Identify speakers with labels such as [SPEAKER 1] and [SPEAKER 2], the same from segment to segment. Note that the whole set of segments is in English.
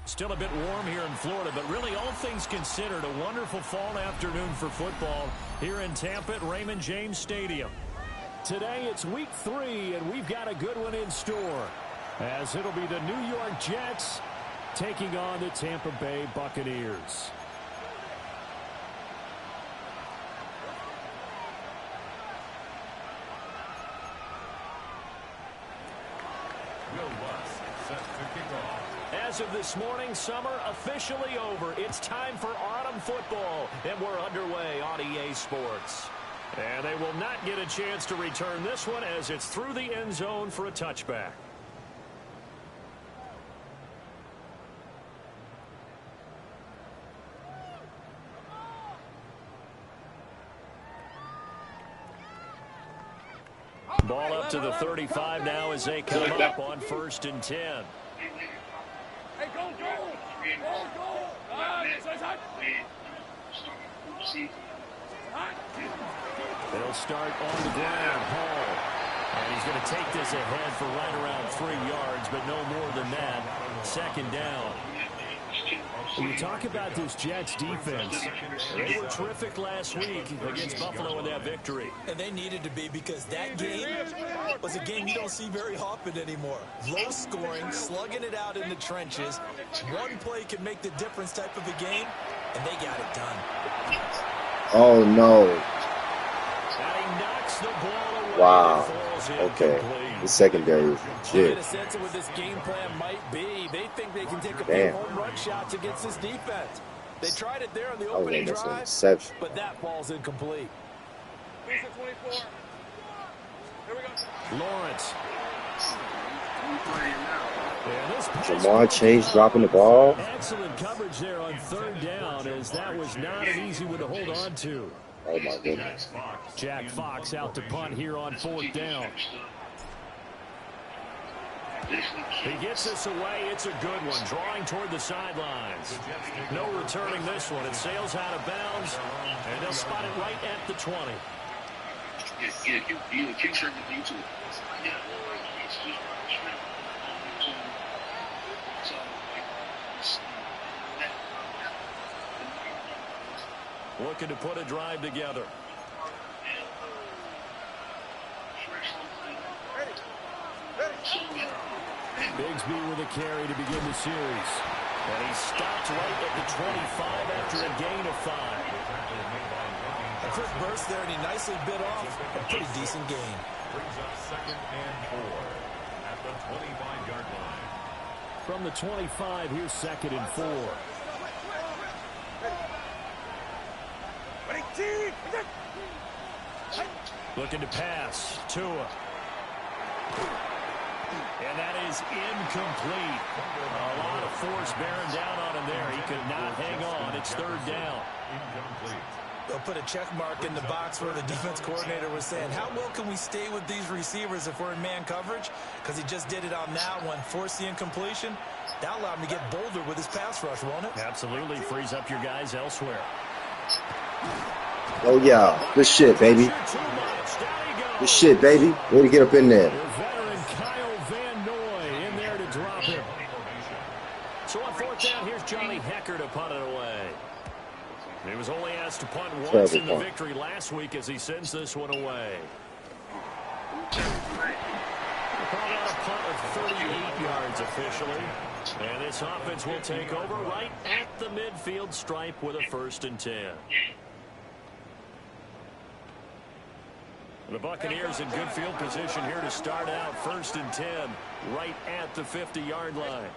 [SPEAKER 1] Still a bit warm here in Florida, but really all things considered, a wonderful fall afternoon for football here in Tampa at Raymond James Stadium. Today it's week 3, and we've got a good one in store, as it'll be the New York Jets taking on the Tampa Bay Buccaneers. As of this morning, summer officially over. It's time for autumn football, and we're underway on EA Sports. And they will not get a chance to return this one as it's through the end zone for a touchback. Ball up to the 35 now as they come up on 1st and 10.
[SPEAKER 2] Hey, go!
[SPEAKER 1] They'll start on the ground. Hall. And he's going to take this ahead for right around 3 yards, but no more than that. 2nd down. When you talk about this Jets defense, they were terrific last week against Buffalo in that victory.
[SPEAKER 3] And they needed to be, because that game was a game you don't see very often anymore. Low scoring, slugging it out in the trenches. One play can make the difference type of a game, and they got it done.
[SPEAKER 4] Oh, no. Wow. Okay. The secondary is legit.
[SPEAKER 3] A sense of what this game plan might be. They think they can take a few home run shots against this defense. They tried it there on the opening drive, but that ball's incomplete.
[SPEAKER 1] Lawrence.
[SPEAKER 4] Jamar Chase dropping the ball.
[SPEAKER 1] Excellent coverage there on 3rd down, as that was not an easy one to hold on to.
[SPEAKER 4] Oh, my goodness.
[SPEAKER 1] Jack Fox out to punt here on 4th down. He gets this away. It's a good one. Drawing toward the sidelines. No returning this one. It sails out of bounds, and they'll spot it right at the 20. Looking to put a drive together. Bigsby with a carry to begin the series. And he stopped right at the 25 after a gain of 5.
[SPEAKER 3] A quick burst there, and he nicely bit off a pretty decent gain.
[SPEAKER 5] Brings up 2nd and 4 at the 25-yard line.
[SPEAKER 1] From the 25, here's 2nd and 4. Looking to pass. Tua. And that is incomplete. A lot of force bearing down on him there. He could not hang on. It's 3rd down.
[SPEAKER 5] Incomplete.
[SPEAKER 3] They'll put a check mark in the box where the defense coordinator was saying, how well can we stay with these receivers if we're in man coverage? Because he just did it on that one. Force the incompletion. That allowed him to get bolder with his pass rush, won't it?
[SPEAKER 1] Absolutely. Frees up your guys elsewhere.
[SPEAKER 4] Oh, yeah. Good shit, baby. Good shit, baby. Way to get up in there.
[SPEAKER 1] Veteran Kyle Van Noy in there to drop him. So on 4th down, here's Johnny Hecker to punt it away. He was only asked to punt once in the victory last week as he sends this one away. Called out a punt of 38 yards officially. And this offense will take over right at the midfield stripe with a 1st and 10. The Buccaneers in good field position here to start out. 1st and 10 right at the 50-yard line.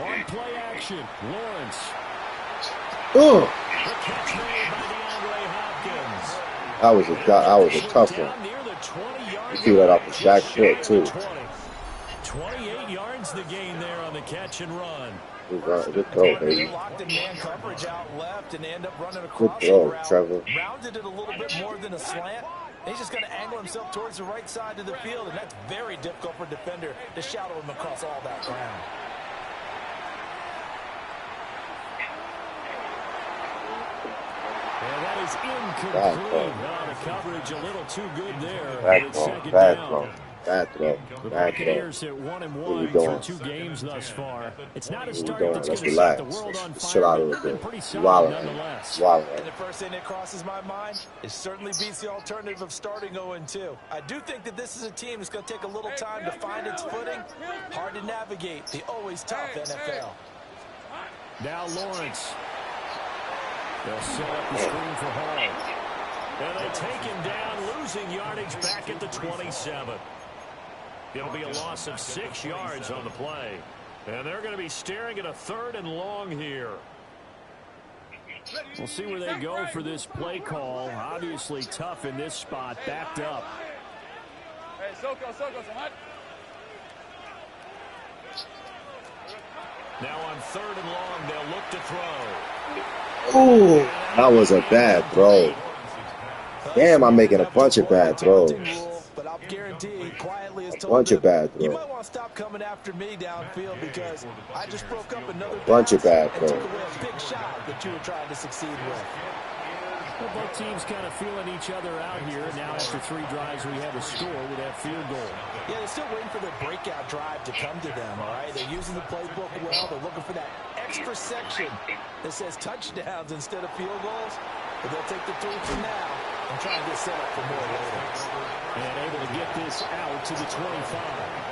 [SPEAKER 1] On play action, Lawrence.
[SPEAKER 4] Oh.
[SPEAKER 1] The catch made by DeAndre Hopkins.
[SPEAKER 4] That was a tough one. He threw that off his back foot, too.
[SPEAKER 1] 28 yards the gain there on the catch and run.
[SPEAKER 4] Good throw, baby.
[SPEAKER 3] Locked in man coverage out left, and they end up running
[SPEAKER 4] Good
[SPEAKER 3] across
[SPEAKER 4] throw,
[SPEAKER 3] the route.
[SPEAKER 4] Trevor.
[SPEAKER 3] Rounded it a little bit more than a slant. He's just going to angle himself towards the right side of the field, and that's very difficult for a defender to shadow him across all that ground.
[SPEAKER 1] And that is incomplete. The coverage a little too good there. Bad throw.
[SPEAKER 4] Bad throw.
[SPEAKER 1] The
[SPEAKER 4] Bad throw.
[SPEAKER 1] Buccaneers at 1-1
[SPEAKER 4] doing?
[SPEAKER 1] through 2 games thus far. It's not a
[SPEAKER 4] What we
[SPEAKER 1] start
[SPEAKER 4] doing?
[SPEAKER 1] that's
[SPEAKER 4] Let's
[SPEAKER 1] going to set the
[SPEAKER 4] relax.
[SPEAKER 1] world on
[SPEAKER 4] Let's
[SPEAKER 1] fire,
[SPEAKER 4] chill out a
[SPEAKER 1] but
[SPEAKER 4] little
[SPEAKER 1] they've been
[SPEAKER 4] bit.
[SPEAKER 1] pretty
[SPEAKER 4] You
[SPEAKER 1] solid
[SPEAKER 4] wildin'.
[SPEAKER 1] nonetheless.
[SPEAKER 4] You wildin'.
[SPEAKER 3] And the first thing that crosses my mind, it certainly beats the alternative of starting 0-2. I do think that this is a team that's going to take a little time to find its footing. Hard to navigate the always tough NFL.
[SPEAKER 1] Now Lawrence. They'll set up the screen for Hall. And they take him down, losing yardage back at the 27. It'll be a loss of 6 yards on the play. And they're going to be staring at a 3rd and long here. We'll see where they go for this play call. Obviously tough in this spot, backed up. Now on 3rd and long, they'll look to throw.
[SPEAKER 4] Ooh, that was a bad throw. Damn, I'm making a bunch of bad throws.
[SPEAKER 3] But I'll guarantee quietly is
[SPEAKER 4] A
[SPEAKER 3] told
[SPEAKER 4] bunch of bad
[SPEAKER 3] you
[SPEAKER 4] throws.
[SPEAKER 3] might want to stop coming after me downfield because I just broke up another
[SPEAKER 4] Bunch of
[SPEAKER 3] pass
[SPEAKER 4] bad
[SPEAKER 3] and took
[SPEAKER 4] throws.
[SPEAKER 3] away a big shot that you were trying to succeed with.
[SPEAKER 1] Well, both teams kind of feeling each other out here. Now after 3 drives, we have a score with that field goal.
[SPEAKER 3] Yeah, they're still waiting for their breakout drive to come to them, all right? They're using the playbook well. They're looking for that extra section that says touchdowns instead of field goals. But they'll take the 3 for now and try and get set up for more later.
[SPEAKER 1] And able to get this out to the 25.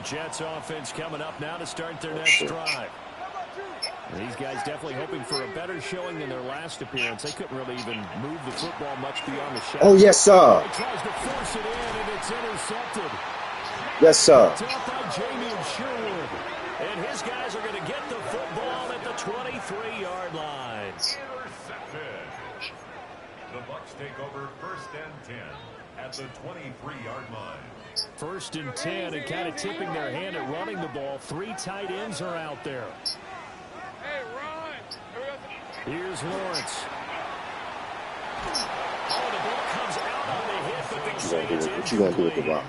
[SPEAKER 1] Jets offense coming up now to start their next drive. And these guys definitely hoping for a better showing than their last appearance. They couldn't really even move the football much beyond the shot.
[SPEAKER 4] Oh, yes, sir.
[SPEAKER 1] He tries to force it in, and it's intercepted.
[SPEAKER 4] Yes, sir.
[SPEAKER 1] It's out by Jamie Sherwood. And his guys are going to get the football at the 23-yard line.
[SPEAKER 5] Intercepted. The Bucs take over 1st and 10 at the 23-yard line.
[SPEAKER 1] 1st and 10, and kind of tipping their hand at running the ball. 3 tight ends are out there. Here's Lawrence. Oh, the ball comes out on the hit, but they say it's
[SPEAKER 4] What you gonna do with the rock?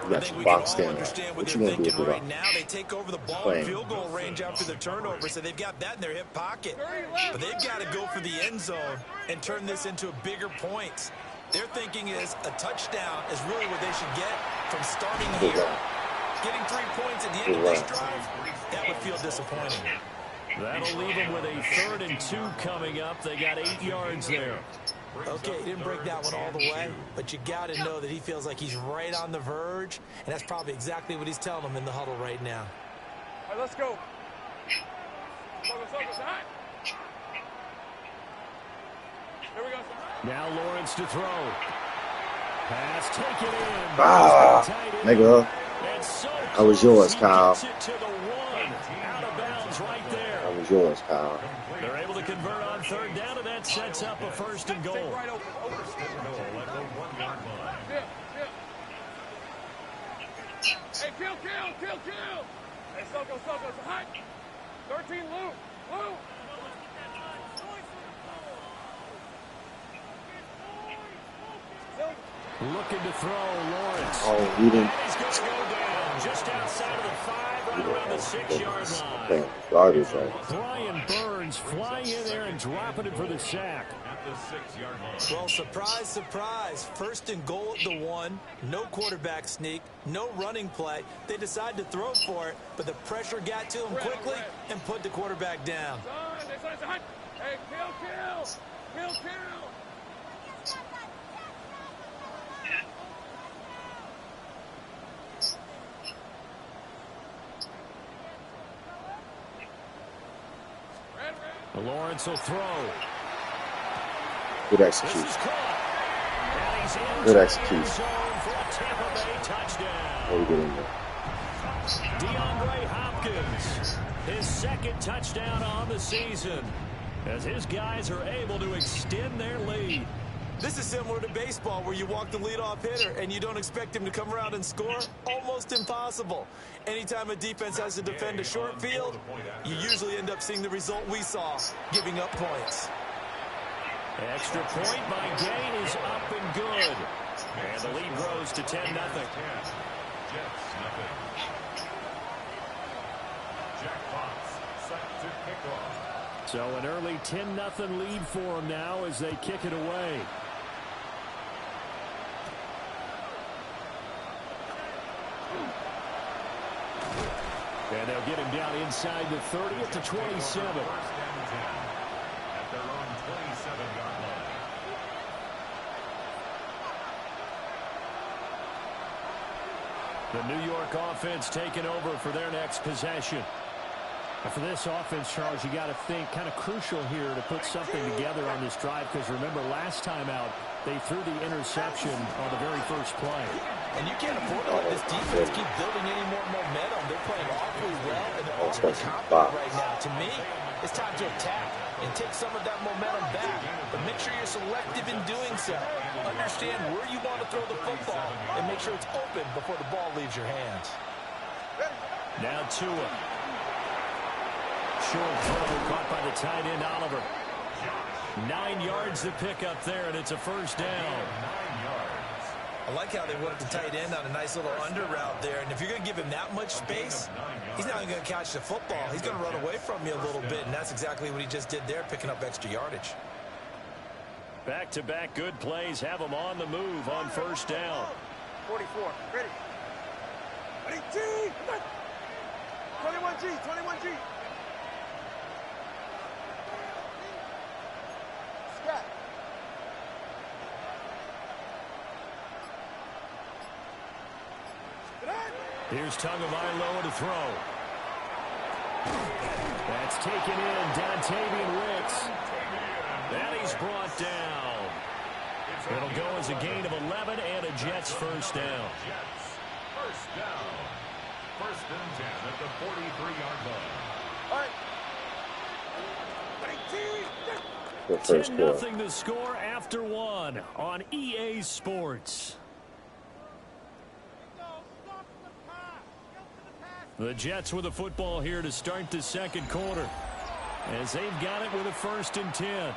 [SPEAKER 4] You got your box stand up. What you gonna do with the rock?
[SPEAKER 3] Right now, they take over the ball in field goal range after the turnover, so they've got that in their hip pocket. But they've got to go for the end zone and turn this into a bigger point. Their thinking is a touchdown is really what they should get from starting here. Getting 3 points at the end of this drive, that would feel disappointing.
[SPEAKER 1] That'll leave them with a 3rd and 2 coming up. They got 8 yards there.
[SPEAKER 3] Okay, he didn't break that one all the way, but you got to know that he feels like he's right on the verge, and that's probably exactly what he's telling them in the huddle right now.
[SPEAKER 2] All right, let's go. Here we go.
[SPEAKER 1] Now Lawrence to throw. Pass taken in.
[SPEAKER 4] Ah, nigga.
[SPEAKER 1] And so
[SPEAKER 4] That was yours, Kyle.
[SPEAKER 1] gets it to the 1. Out of bounds right there.
[SPEAKER 4] That was yours, Kyle.
[SPEAKER 1] They're able to convert on 3rd down, and that sets up a 1st and goal.
[SPEAKER 5] First and goal at the 1-yard line.
[SPEAKER 2] Hey, kill. Hey, Soko, it's hot. 13, Lou.
[SPEAKER 1] Looking to throw, Lawrence.
[SPEAKER 4] Oh, you didn't.
[SPEAKER 1] He's going to go down just outside of the 5, right around the 6-yard line.
[SPEAKER 4] Garbage, right?
[SPEAKER 1] Brian Burns flying in there and dropping it for the sack.
[SPEAKER 5] At the 6-yard line.
[SPEAKER 3] Well, surprise, surprise. 1st and goal at the 1. No quarterback sneak. No running play. They decide to throw for it, but the pressure got to him quickly and put the quarterback down.
[SPEAKER 2] Hey, kill.
[SPEAKER 1] Lawrence will throw.
[SPEAKER 4] Good
[SPEAKER 1] This
[SPEAKER 4] execution.
[SPEAKER 1] is caught. And he's in
[SPEAKER 4] Good
[SPEAKER 1] the
[SPEAKER 4] execution.
[SPEAKER 1] end zone for a Tampa Bay touchdown.
[SPEAKER 4] What we get in there?
[SPEAKER 1] DeAndre Hopkins, his 2nd touchdown on the season, as his guys are able to extend their lead.
[SPEAKER 3] This is similar to baseball where you walk the leadoff hitter and you don't expect him to come around and score. Almost impossible. Anytime a defense has to defend a short field, you usually end up seeing the result we saw, giving up points.
[SPEAKER 1] Extra point by Gain is up and good. And the lead grows to 10-0.
[SPEAKER 5] Jets, nothing. Jack Fox set to kick off.
[SPEAKER 1] So an early 10-0 lead for them now as they kick it away. And they'll get him down inside the 30 at the 27.
[SPEAKER 5] First and 10 at their own 27-yard line.
[SPEAKER 1] The New York offense taking over for their next possession. For this offense, Charles, you got to think kind of crucial here to put something together on this drive, because remember last time out they threw the interception on the very first play.
[SPEAKER 3] And you can't afford to let this defense keep building any more momentum. They're playing awfully well, and they're awfully confident right now. To me, it's time to attack and take some of that momentum back. But make sure you're selective in doing so. Understand where you want to throw the football and make sure it's open before the ball leaves your hands.
[SPEAKER 1] Now Tua. Short throw caught by the tight end, Oliver. 9 yards to pick up there, and it's a first down.
[SPEAKER 5] 9 yards.
[SPEAKER 3] I like how they worked the tight end on a nice little under route there. And if you're going to give him that much space, he's not going to catch the football. He's going to run away from you a little bit, and that's exactly what he just did there, picking up extra yardage.
[SPEAKER 1] Back-to-back good plays have them on the move on first down.
[SPEAKER 2] 44. Ready. Ready, G. 21G. 21G. Scat.
[SPEAKER 1] Here's Tagovailoa to throw. That's taken in. Dontavian Wicks. And he's brought down. It'll go as a gain of 11 and a Jets first down.
[SPEAKER 5] Jets first down. First and 10 at the 43-yard line.
[SPEAKER 2] All right. Ready, G.
[SPEAKER 4] The first quarter.
[SPEAKER 1] 10-0 the score after one on EA Sports. The Jets with the football here to start the second quarter, as they've got it with a first and 10.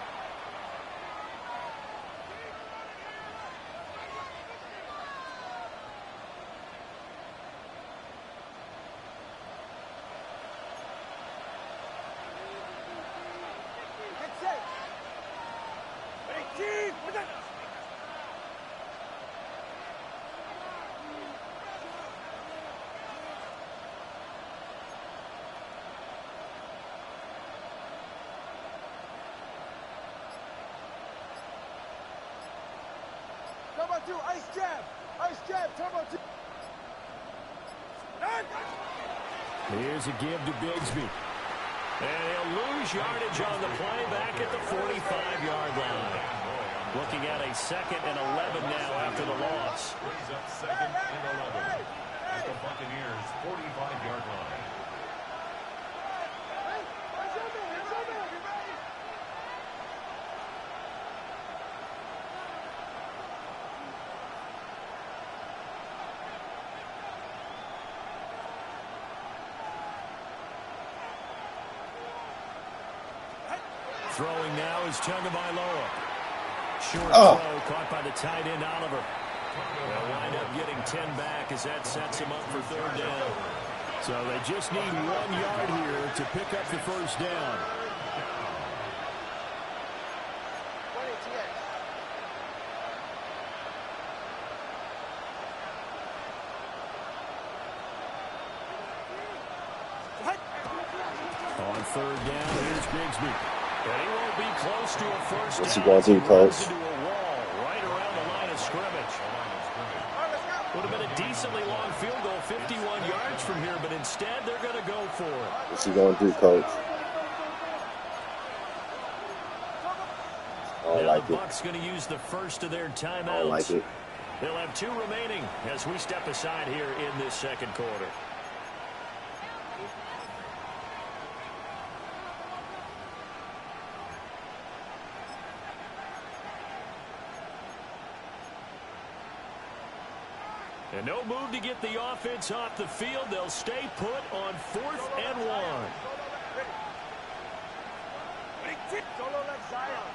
[SPEAKER 2] Get set. Ready, G. Turbo 2, ice jab. Ice jab, turbo 2.
[SPEAKER 1] Here's a give to Bigsby. And he'll lose yardage on the play back at the 45-yard line. Looking at a 2nd and 11 now after the loss.
[SPEAKER 5] Brings up 2nd and 11 at the Buccaneers' 45-yard line.
[SPEAKER 1] Throwing now is Tagovailoa. Short throw caught by the tight end, Oliver. They'll wind up getting 10 back as that sets him up for third down. So they just need 1 yard here to pick up the first down. On third down, here's Bigsby. But he won't be close to a first
[SPEAKER 4] What's he
[SPEAKER 1] down.
[SPEAKER 4] going to do, Coach?
[SPEAKER 1] Into a wall right around the line of scrimmage. Would have been a decently long field goal, 51 yards from here, but instead they're going to go for it.
[SPEAKER 4] What's he going to do, Coach? I don't
[SPEAKER 1] Now
[SPEAKER 4] like
[SPEAKER 1] the
[SPEAKER 4] it.
[SPEAKER 1] Bucs going to use the first of their timeouts.
[SPEAKER 4] I don't like it.
[SPEAKER 1] They'll have 2 remaining as we step aside here in this second quarter. And no move to get the offense off the field. They'll stay put on 4th and 1.
[SPEAKER 2] Solo like Zion.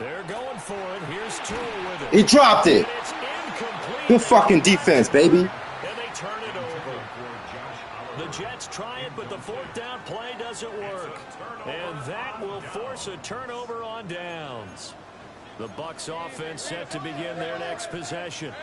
[SPEAKER 1] They're going for it. Here's Tua with it.
[SPEAKER 4] He dropped it.
[SPEAKER 1] And it's incomplete.
[SPEAKER 4] Good fucking defense, baby.
[SPEAKER 1] And they turn it over. The Jets try it, but the fourth down play doesn't work. And that will force a turnover on downs. The Bucs offense set to begin their next possession.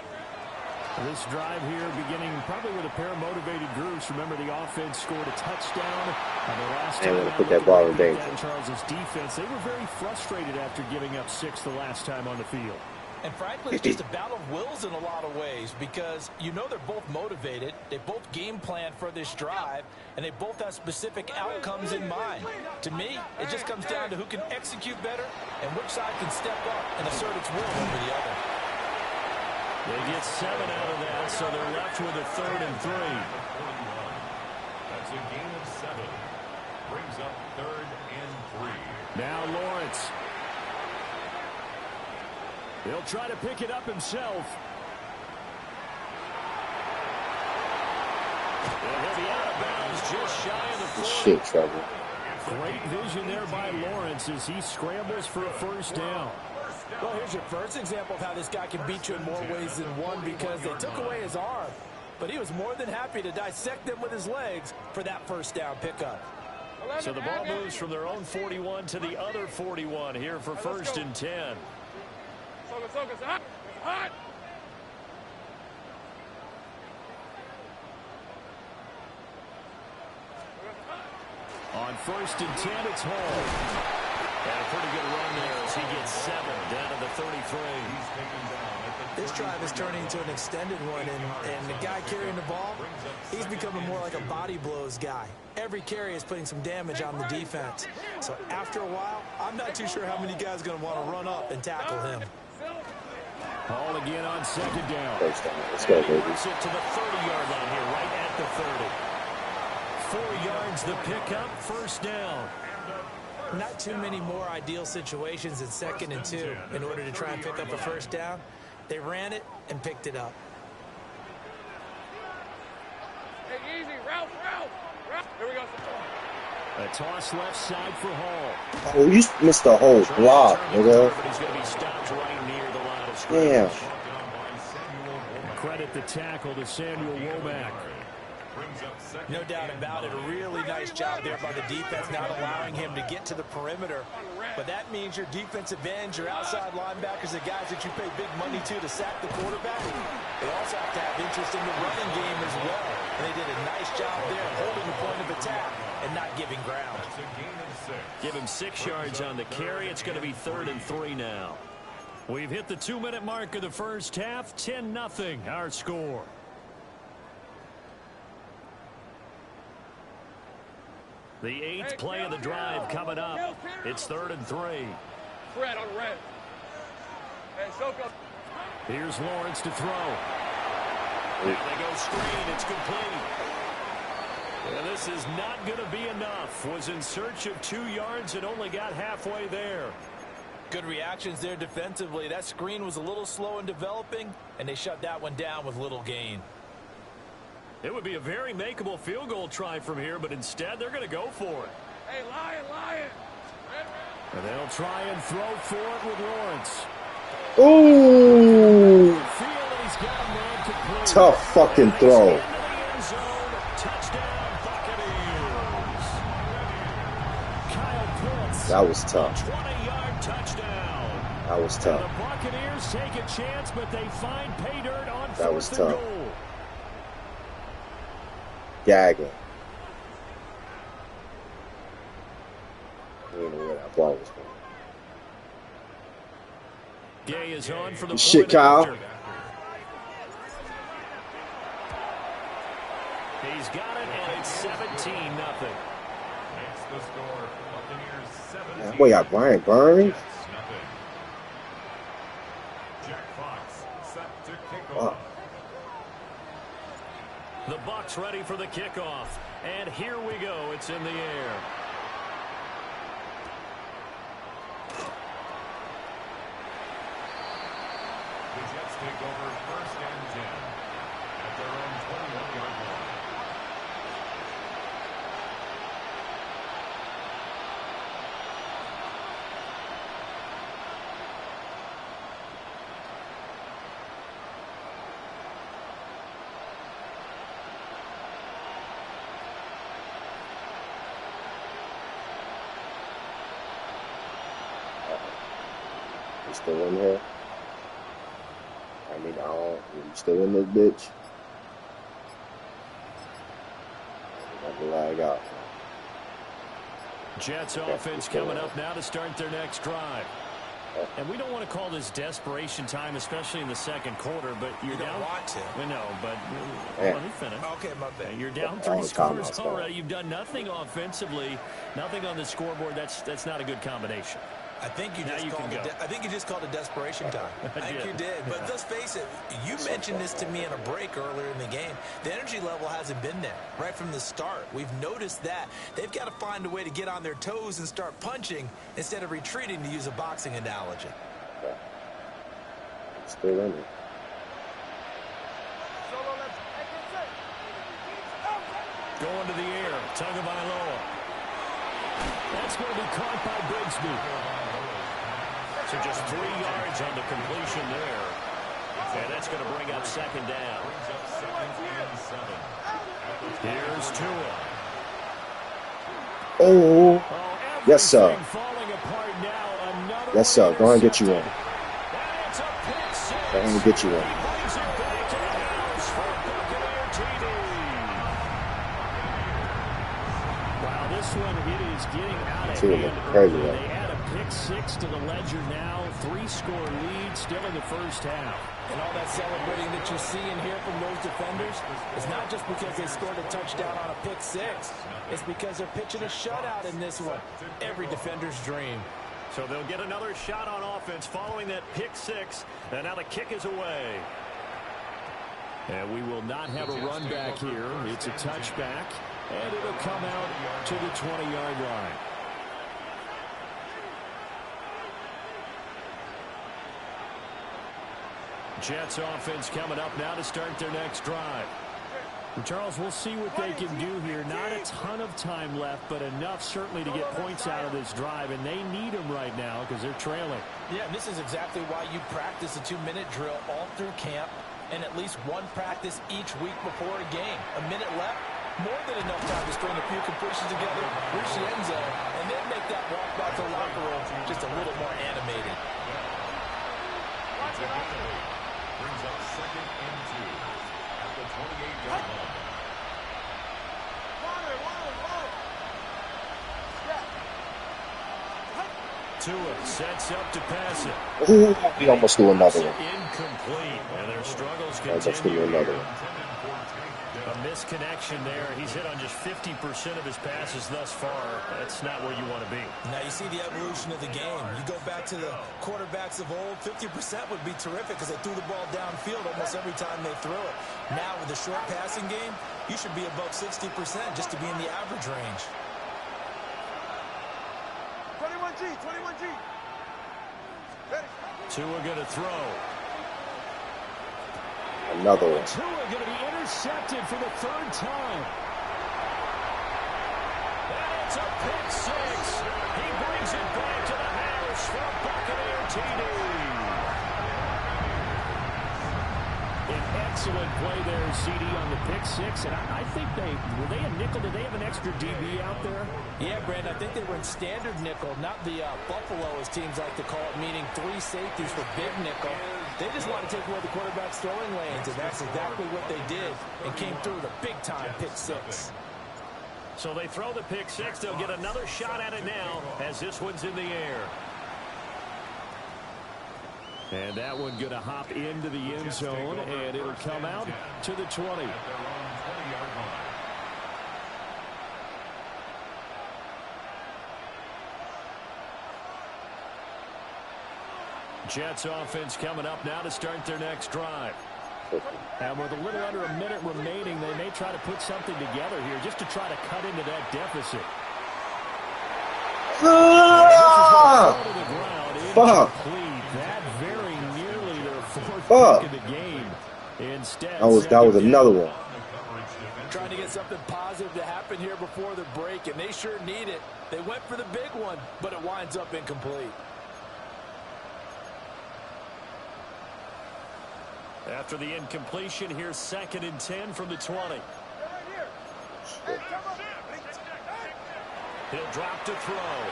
[SPEAKER 2] This drive here beginning probably with a pair of motivated groups. Remember, the offense scored a touchdown on the last time.
[SPEAKER 4] They want to put that ball in danger.
[SPEAKER 2] Charles's defense, they were very frustrated after giving up 6 the last time on the field.
[SPEAKER 3] And frankly, it's just a battle of wills in a lot of ways because you know they're both motivated. They both game plan for this drive, and they both have specific outcomes in mind. To me, it just comes down to who can execute better and which side can step up and assert its will over the other.
[SPEAKER 1] They get 7 out of that, so they're left with a 3rd and 3.
[SPEAKER 5] That's a gain of 7. Brings up 3rd and 3.
[SPEAKER 1] Now Lawrence. He'll try to pick it up himself. And he'll be out of bounds just shy of the 40.
[SPEAKER 4] Shit, Trevor.
[SPEAKER 1] Great vision there by Lawrence as he scrambles for a first down.
[SPEAKER 3] Well, here's your first example of how this guy can beat you in more ways than one because they took away his arm, but he was more than happy to dissect them with his legs for that first down pickup.
[SPEAKER 1] So the ball moves from their own 41 to the other 41 here for 1st and 10. On 1st and 10, it's Hall. And a pretty good run there as he gets 7 down to the 33.
[SPEAKER 3] This drive is turning into an extended one, and the guy carrying the ball, he's becoming more like a body blows guy. Every carry is putting some damage on the defense. So after a while, I'm not too sure how many guys are going to want to run up and tackle him.
[SPEAKER 1] Hall again on 2nd down.
[SPEAKER 4] First down. Let's go, baby.
[SPEAKER 1] Works it to the 30-yard line here, right at the 30. 4 yards the pickup, 1st down.
[SPEAKER 3] Not too many more ideal situations in 2nd and 2 in order to try and pick up a first down. They ran it and picked it up.
[SPEAKER 2] Take easy, route. Here we go.
[SPEAKER 1] A toss left side for Hall.
[SPEAKER 4] Oh, you missed the whole block, nigga.
[SPEAKER 1] He's going to be stopped right near the line of scrimmage.
[SPEAKER 4] Damn.
[SPEAKER 1] Credit the tackle to Samuel Womack.
[SPEAKER 3] No doubt about it. A really nice job there by the defense, not allowing him to get to the perimeter. But that means your defensive ends, your outside linebackers, the guys that you pay big money to sack the quarterback, they also have to have interest in the running game as well. And they did a nice job there holding the point of attack and not giving ground.
[SPEAKER 1] Give him 6 yards on the carry. It's going to be 3rd and 3 now. We've hit the 2-minute mark of the first half. 10-0 our score. The 8th play of the drive coming up. It's 3rd and 3.
[SPEAKER 2] Red on red. Hey, Soko.
[SPEAKER 1] Here's Lawrence to throw. And they go screen. It's complete. And this is not going to be enough. Was in search of 2 yards and only got halfway there.
[SPEAKER 3] Good reactions there defensively. That screen was a little slow in developing, and they shut that one down with little gain.
[SPEAKER 1] It would be a very makeable field goal try from here, but instead they're going to go for it.
[SPEAKER 2] Hey, Lion.
[SPEAKER 1] And they'll try and throw for it with Lawrence.
[SPEAKER 4] Ooh.
[SPEAKER 1] Feel that he's got a man complete.
[SPEAKER 4] Tough fucking throw.
[SPEAKER 1] Touchdown, Buccaneers. Kyle Pitts.
[SPEAKER 4] That was tough.
[SPEAKER 1] 20-yard touchdown.
[SPEAKER 4] That was
[SPEAKER 1] And
[SPEAKER 4] tough.
[SPEAKER 1] the Buccaneers take a chance, but they find pay dirt on
[SPEAKER 4] That was
[SPEAKER 1] 4th
[SPEAKER 4] tough.
[SPEAKER 1] and goal.
[SPEAKER 4] Gagging. I don't know where that ball was going.
[SPEAKER 1] Gay is on for the
[SPEAKER 4] Shit,
[SPEAKER 1] point
[SPEAKER 4] Kyle.
[SPEAKER 1] after. He's got it, and it's 17-0.
[SPEAKER 5] Makes the score. Buccaneers 17.
[SPEAKER 4] That boy got Brian Burns.
[SPEAKER 5] Jack Fox set to kick
[SPEAKER 4] Wow.
[SPEAKER 5] off.
[SPEAKER 1] The Bucs ready for the kickoff. And here we go. It's in the air.
[SPEAKER 5] The Jets take over 1st and 10 at their own 21-yard line.
[SPEAKER 4] Still in here. I mean, I don't. You still in this bitch? Never lag out.
[SPEAKER 1] Jets offense coming up now to start their next drive. And we don't want to call this desperation time, especially in the second quarter, but you're down.
[SPEAKER 3] Don't want to.
[SPEAKER 1] We know, but let me finish.
[SPEAKER 3] Okay, my bad.
[SPEAKER 1] You're down 3 scores already. You've done nothing offensively, nothing on the scoreboard. That's not a good combination.
[SPEAKER 3] I think you just called it desperation time. I think you did. But let's face it, you mentioned this to me in a break earlier in the game. The energy level hasn't been there right from the start. We've noticed that. They've got to find a way to get on their toes and start punching instead of retreating, to use a boxing analogy.
[SPEAKER 4] Yeah. Still in it.
[SPEAKER 1] Going to the air. Tagovailoa. That's going to be caught by Bigsby. So just 3 yards on the completion there. And that's going to bring up second down. Here's Tua.
[SPEAKER 4] Oh, yes, sir. Yes, sir. Go ahead and get you one. Go ahead and get you one.
[SPEAKER 1] Wow, this one, it is getting out of hand.
[SPEAKER 4] Crazy,
[SPEAKER 1] they add a pick 6 to the ledger now. 3-score lead still in the first half.
[SPEAKER 3] And all that celebrating that you see and hear from those defenders is not just because they scored a touchdown on a pick 6. It's because they're pitching a shutout in this one. Every defender's dream.
[SPEAKER 1] So they'll get another shot on offense following that pick 6. And now the kick is away. And we will not have a run back here. It's a touchback. And it'll come out to the 20-yard line. Jets offense coming up now to start their next drive. And Charles, we'll see what they can do here. Not a ton of time left, but enough certainly to get points out of this drive, and they need them right now because they're trailing.
[SPEAKER 3] Yeah, and this is exactly why you practice a 2-minute drill all through camp and at least one practice each week before a game. A minute left, more than enough time to string a few completions together, reach the end zone, and then make that walk back to the locker room just a little more animated.
[SPEAKER 5] Brings up 2nd and 2 at the 28-yard line.
[SPEAKER 1] Tua sets up to pass it.
[SPEAKER 4] Ooh, we almost do another one.
[SPEAKER 1] Incomplete, and their struggles continue.
[SPEAKER 4] Almost do another one.
[SPEAKER 1] A misconnection there. He's hit on just 50% of his passes thus far. That's not where you want to be.
[SPEAKER 3] Now you see the evolution of the game. You go back to the quarterbacks of old, 50% would be terrific because they threw the ball downfield almost every time they threw it. Now with the short passing game, you should be above 60% just to be in the average range.
[SPEAKER 6] 21G, 21G.
[SPEAKER 1] Tua going to throw.
[SPEAKER 4] Another one.
[SPEAKER 1] Tua going to be intercepted for the 3rd time. And it's a pick 6. He brings it back to the house for a Buccaneer TD. An excellent play there, CD, on the pick 6. And I think were they a nickel? Did they have an extra DB out there?
[SPEAKER 3] Yeah, Brandon, I think they were in standard nickel, not the Buffalo, as teams like to call it, meaning 3 safeties for big nickel. They just want to take away the quarterback's throwing lanes, and that's exactly what they did and came through with a big-time pick 6.
[SPEAKER 1] So they throw the pick 6. They'll get another shot at it now as this one's in the air. And that one going to hop into the end zone, and it'll come out to the 20. Jets offense coming up now to start their next drive. And with a little under a minute remaining, they may try to put something together here just to try to cut into that deficit.
[SPEAKER 4] Fuck.
[SPEAKER 1] That very nearly their 4th pick of the game. Instead,
[SPEAKER 4] that was another one.
[SPEAKER 3] Trying to get something positive to happen here before the break, and they sure need it. They went for the big one, but it winds up incomplete.
[SPEAKER 1] After the incompletion, here's 2nd and 10 from the 20. He'll drop to throw.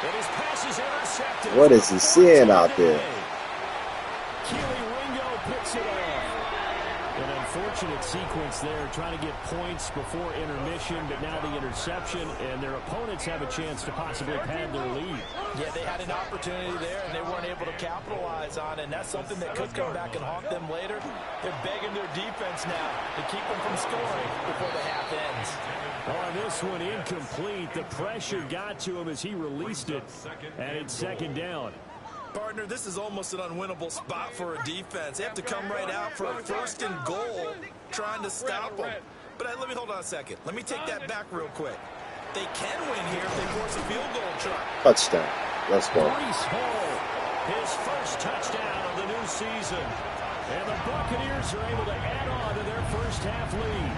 [SPEAKER 1] And his pass is intercepted.
[SPEAKER 4] What is he seeing out there?
[SPEAKER 1] Keely Ringo picks it off. An unfortunate sequence there, trying to get points before intermission, but now the interception, and their opponents have a chance to possibly pad their lead.
[SPEAKER 3] Yeah, they had an opportunity there, and they weren't able to capitalize on it, and that's something that could come back and haunt them later. They're begging their defense now to keep them from scoring before the half ends.
[SPEAKER 1] On this one, incomplete. The pressure got to him as he released it, and it's second down.
[SPEAKER 3] Partner, this is almost an unwinnable spot for a defense. They have to come right out for a first and goal trying to stop them. But let me hold on a second. Let me take that back real quick. They can win here if they force a field goal try.
[SPEAKER 4] Touchdown. Let's go.
[SPEAKER 1] Breece Hall, his first touchdown of the new season. And the Buccaneers are able to add on to their first half lead.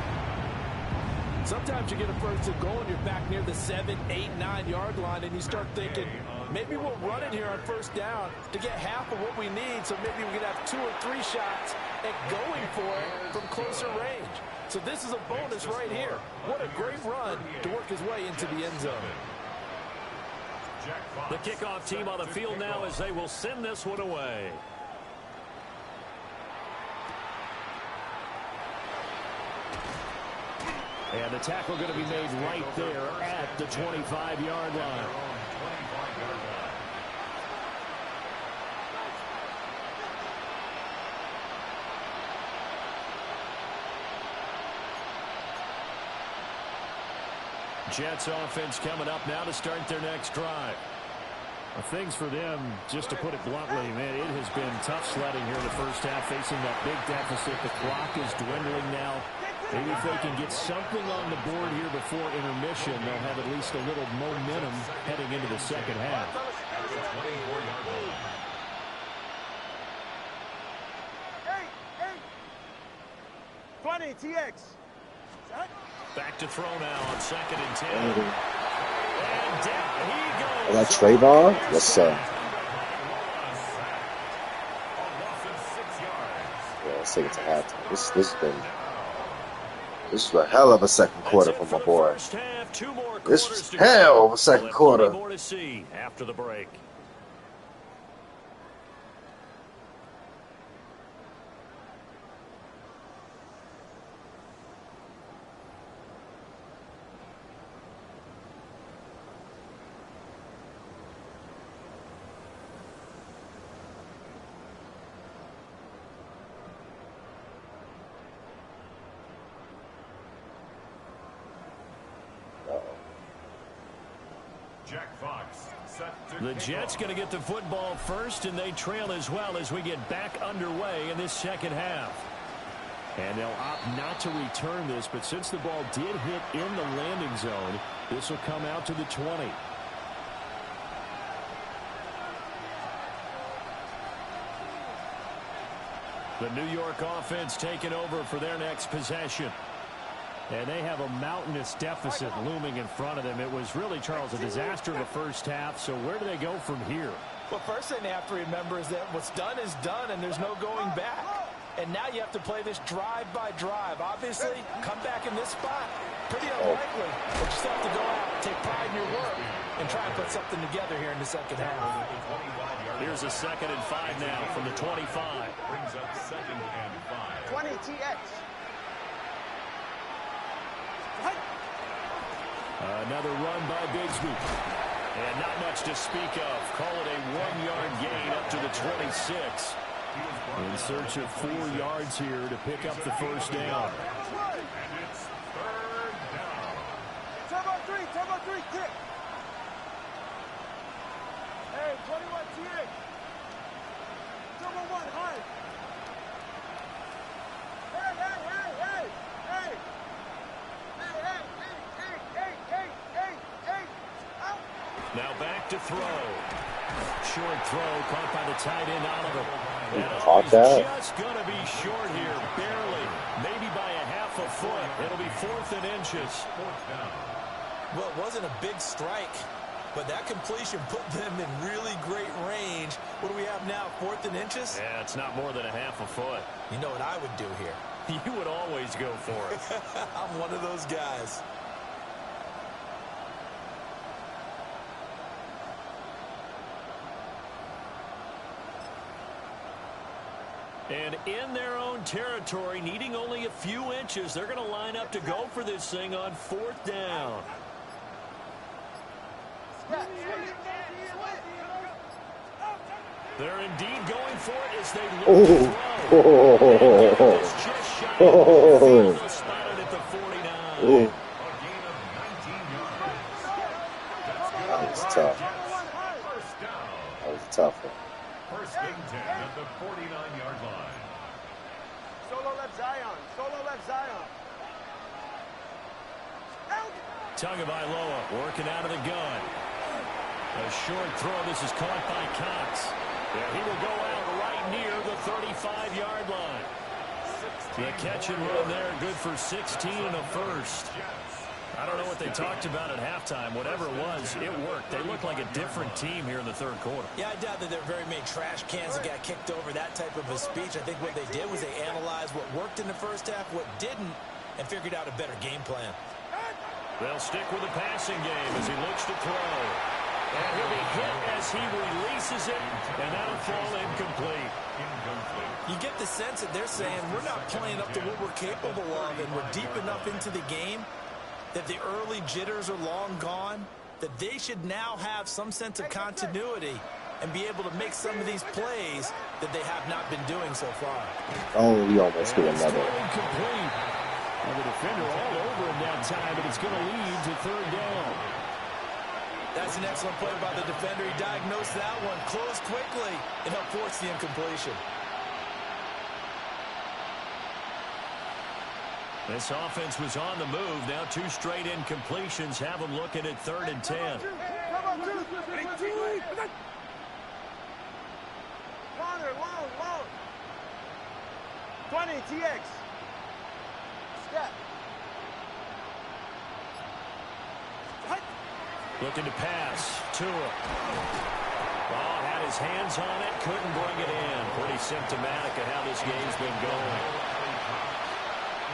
[SPEAKER 7] Sometimes you get a first and goal and you're back near the 7, 8, 9-yard line, and you start thinking, maybe we'll run it here on first down to get half of what we need, so maybe we can have 2 or 3 shots at going for it from closer range. So this is a bonus right here. What a great run to work his way into the end zone.
[SPEAKER 1] The kickoff team on the field now as they will send this one away. And the tackle going to be made right there at the 25-yard line. Jets offense coming up now to start their next drive. Well, things for them, just to put it bluntly, man, it has been tough sledding here in the first half, facing that big deficit. The clock is dwindling now. Maybe if they can get something on the board here before intermission, they'll have at least a little momentum heading into the second half.
[SPEAKER 6] Hey! 20, TX.
[SPEAKER 1] Back to throw now on 2nd and 10. And down he goes.
[SPEAKER 4] Is that Trayvon? Yes, sir. Yeah, let's take it to halftime. This is a hell of a second quarter for my boy. This is hell of a second quarter.
[SPEAKER 1] More to see after the break. The Jets going to get the football first, and they trail as well as we get back underway in this second half. And they'll opt not to return this, but since the ball did hit in the landing zone, this will come out to the 20. The New York offense taking over for their next possession. And they have a mountainous deficit looming in front of them. It was really, Charles, a disaster in the first half. So where do they go from here?
[SPEAKER 7] Well, first thing they have to remember is that what's done is done, and there's no going back. And now you have to play this drive by drive. Obviously, come back in this spot, pretty unlikely. But you still have to go out, take pride in your work, and try and put something together here in the second half.
[SPEAKER 1] Here's a 2nd and 5 now from the 25.
[SPEAKER 5] Brings up 2nd and 5.
[SPEAKER 6] 20, TX.
[SPEAKER 1] Another run by Bigsby. And not much to speak of. Call it a 1-yard gain up to the 26. In search of 4 yards here to pick up the first down.
[SPEAKER 5] And it's 3rd down.
[SPEAKER 6] Turbo 3, kick. Hey, 21, TX. Turbo 1, high.
[SPEAKER 1] Now back to throw. Short throw caught by the tight end Oliver.
[SPEAKER 4] He caught that?
[SPEAKER 1] Just going to be short here, barely. Maybe by a half a foot. It'll be 4th and inches.
[SPEAKER 3] Well, it wasn't a big strike, but that completion put them in really great range. What do we have now, 4th and inches?
[SPEAKER 1] Yeah, it's not more than a half a foot.
[SPEAKER 3] You know what I would do here?
[SPEAKER 1] You would always go for it.
[SPEAKER 3] I'm one of those guys.
[SPEAKER 1] And in their own territory, needing only a few inches, they're going to line up to go for this thing on 4th down. They're indeed going for it as they look to throw. And it's just shy of the field, spotted at the 49.
[SPEAKER 4] That was tough. That was a tough one.
[SPEAKER 5] First and 10 at the 49-yard line.
[SPEAKER 6] Solo left Zion. Solo left Zion.
[SPEAKER 1] Tagovailoa working out of the gun. A short throw. This is caught by Cox. Yeah, he will go out right near the 35-yard line. The catch and run there, good for 16 and a first. I don't know what they talked about at halftime. Whatever it was, it worked. They look like a different team here in the third quarter.
[SPEAKER 3] Yeah, I doubt that there are very many trash cans that got kicked over, that type of a speech. I think what they did was they analyzed what worked in the first half, what didn't, and figured out a better game plan.
[SPEAKER 1] They'll stick with the passing game as he looks to throw. And he'll be hit as he releases it, and that'll fall incomplete.
[SPEAKER 3] You get the sense that they're saying we're not playing up to what we're capable of, and we're deep enough into the game that the early jitters are long gone, that they should now have some sense of continuity and be able to make some of these plays that they have not been doing so far.
[SPEAKER 4] Oh, we almost get another.
[SPEAKER 2] Incomplete. Well, the defender all over him that time, but it's going to lead to 3rd down.
[SPEAKER 3] That's an excellent play by the defender. He diagnosed that one, closed quickly, and helped force the incompletion.
[SPEAKER 1] This offense was on the move. Now 2 straight incompletions have them looking at 3rd and 10.
[SPEAKER 6] Longer, long. 20, TX. Step.
[SPEAKER 1] Looking to pass. Tua. Had his hands on it. Couldn't bring it in. Pretty symptomatic of how this game's been going.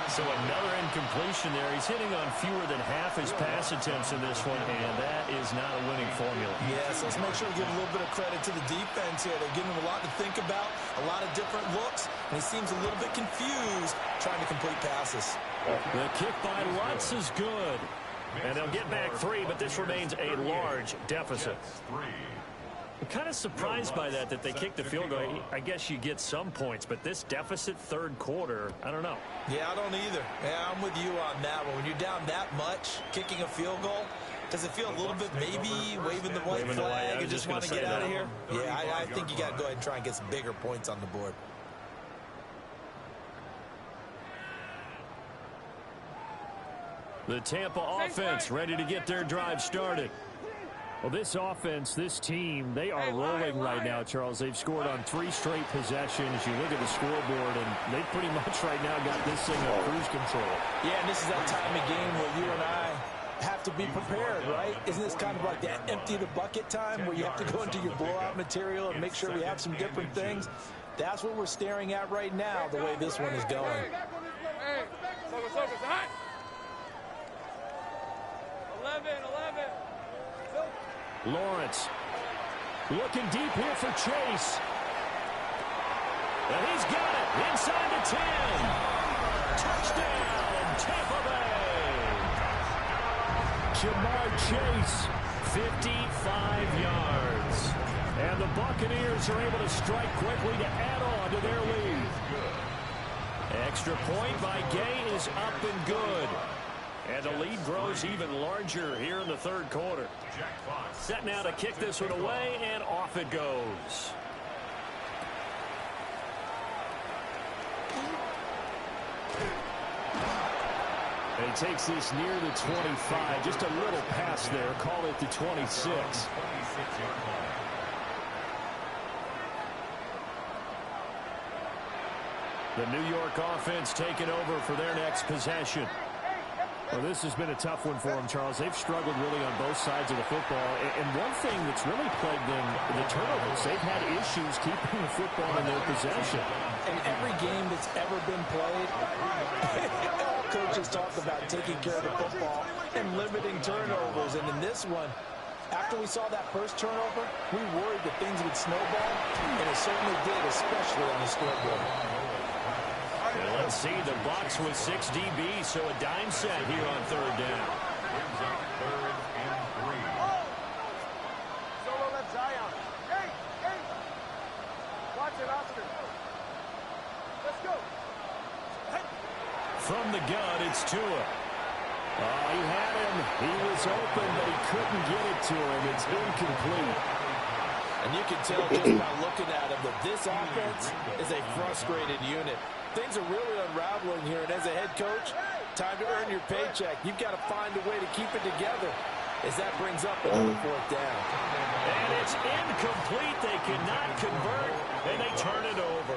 [SPEAKER 1] So another incompletion there. He's hitting on fewer than half his pass attempts in this one, and that is not a winning formula.
[SPEAKER 3] Yes, let's make sure to give a little bit of credit to the defense here. They're giving him a lot to think about, a lot of different looks, and he seems a little bit confused trying to complete passes.
[SPEAKER 1] The kick by Lutz is good. And they'll get back 3, but this remains a large deficit. I'm kind of surprised by that they kicked the field goal. I guess you get some points, but this deficit 3rd quarter, I don't know.
[SPEAKER 3] Yeah, I don't either. Yeah, I'm with you on that one. When you're down that much, kicking a field goal, does it feel a little bit maybe waving the white flag and just want to get out of here? Yeah, I think you got to go ahead and try and get some bigger points on the board.
[SPEAKER 1] The Tampa offense ready to get their drive started.
[SPEAKER 2] Well, this offense, this team, they are rolling right now, Charles. They've scored on 3 straight possessions. You look at the scoreboard, and they pretty much right now got this thing on cruise control.
[SPEAKER 3] Yeah, and this is that time of game where you and I have to be prepared, right? Isn't this kind of like that empty the bucket time where you have to go into your blowout material and make sure we have some different things? That's what we're staring at right now, the way this one is going.
[SPEAKER 6] Hey, 11.
[SPEAKER 2] Lawrence looking deep here for Chase.
[SPEAKER 1] And he's got it inside the 10. Touchdown, Tampa Bay.
[SPEAKER 2] Jamar Chase,
[SPEAKER 1] 55 yards. And the Buccaneers are able to strike quickly to add on to their lead. Extra point by Gay is up and good. And the lead grows even larger here in the 3rd quarter. Set now to kick this one away, and off it goes.
[SPEAKER 2] And he takes this near the 25. Just a little pass there. Call it the 26.
[SPEAKER 1] The New York offense taking over for their next possession.
[SPEAKER 2] Well, this has been a tough one for them, Charles. They've struggled really on both sides of the football. And one thing that's really plagued them, the turnovers. They've had issues keeping the football in their possession.
[SPEAKER 3] In every game that's ever been played, all coaches talk about taking care of the football and limiting turnovers. And in this one,
[SPEAKER 7] After we saw that first turnover, we worried that things would snowball, and it certainly did, especially on the scoreboard.
[SPEAKER 1] And let's see, the Bucs with 6 DBs, so a dime set here on third down.
[SPEAKER 5] Third and 3.
[SPEAKER 6] Solo left Zion. Hey, hey. Watch it, Oscar. Let's go. Hey.
[SPEAKER 1] From the gun, it's Tua. Oh, he had him. He was open, but he couldn't get it to him. It's incomplete.
[SPEAKER 7] And you can tell just by looking at him that this offense is a frustrated unit. Things are really unraveling here, and as a head coach, time to earn your paycheck. You've got to find a way to keep it together as that brings up another fourth down.
[SPEAKER 1] And it's incomplete. They cannot convert, and they turn it over.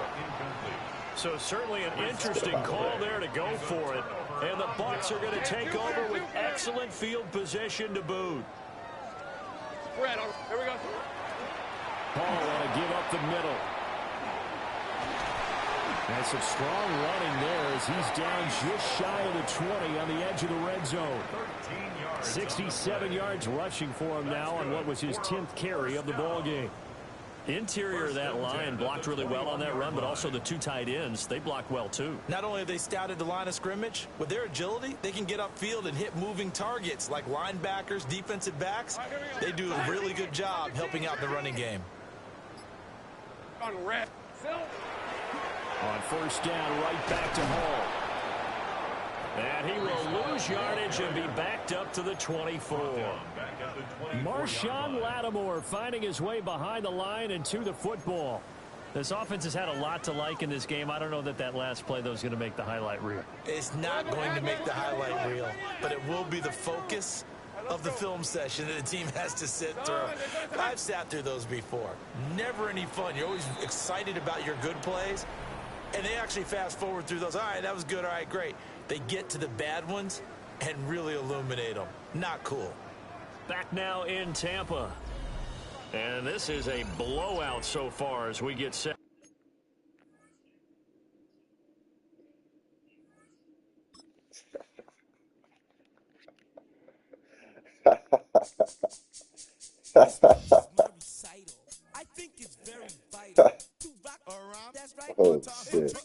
[SPEAKER 1] So certainly an interesting call there to go for it. And the Bucs are going to take over with excellent field position to boot.
[SPEAKER 6] Here we go.
[SPEAKER 1] Paul want to give up the middle. And some strong running there as he's down just shy of the 20 on the edge of the red zone. 67 yards rushing for him now on what was his 10th carry of the ball game. Interior of that line blocked really well on that run, but also the 2 tight ends, they blocked well too.
[SPEAKER 3] Not only have they scouted the line of scrimmage, with their agility, they can get upfield and hit moving targets like linebackers, defensive backs. They do a really good job helping out the running game.
[SPEAKER 1] On first down, right back to Hall. And he will lose yardage and be backed up to the 24. Marshawn Lattimore finding his way behind the line and to the football. This offense has had a lot to like in this game. I don't know that last play, though, is going to make the highlight reel.
[SPEAKER 3] It's not going to make the highlight reel, but it will be the focus of the film session that the team has to sit through. I've sat through those before. Never any fun. You're always excited about your good plays, and they actually fast forward through those. All right, that was good. All right, great. They get to the bad ones and really illuminate them. Not cool.
[SPEAKER 1] Back now in Tampa. And this is a blowout so far as we get set.
[SPEAKER 4] Oh, shit.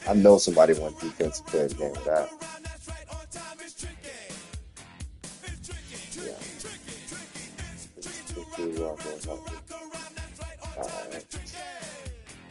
[SPEAKER 4] I know somebody won defensive player of the game with that. Yeah.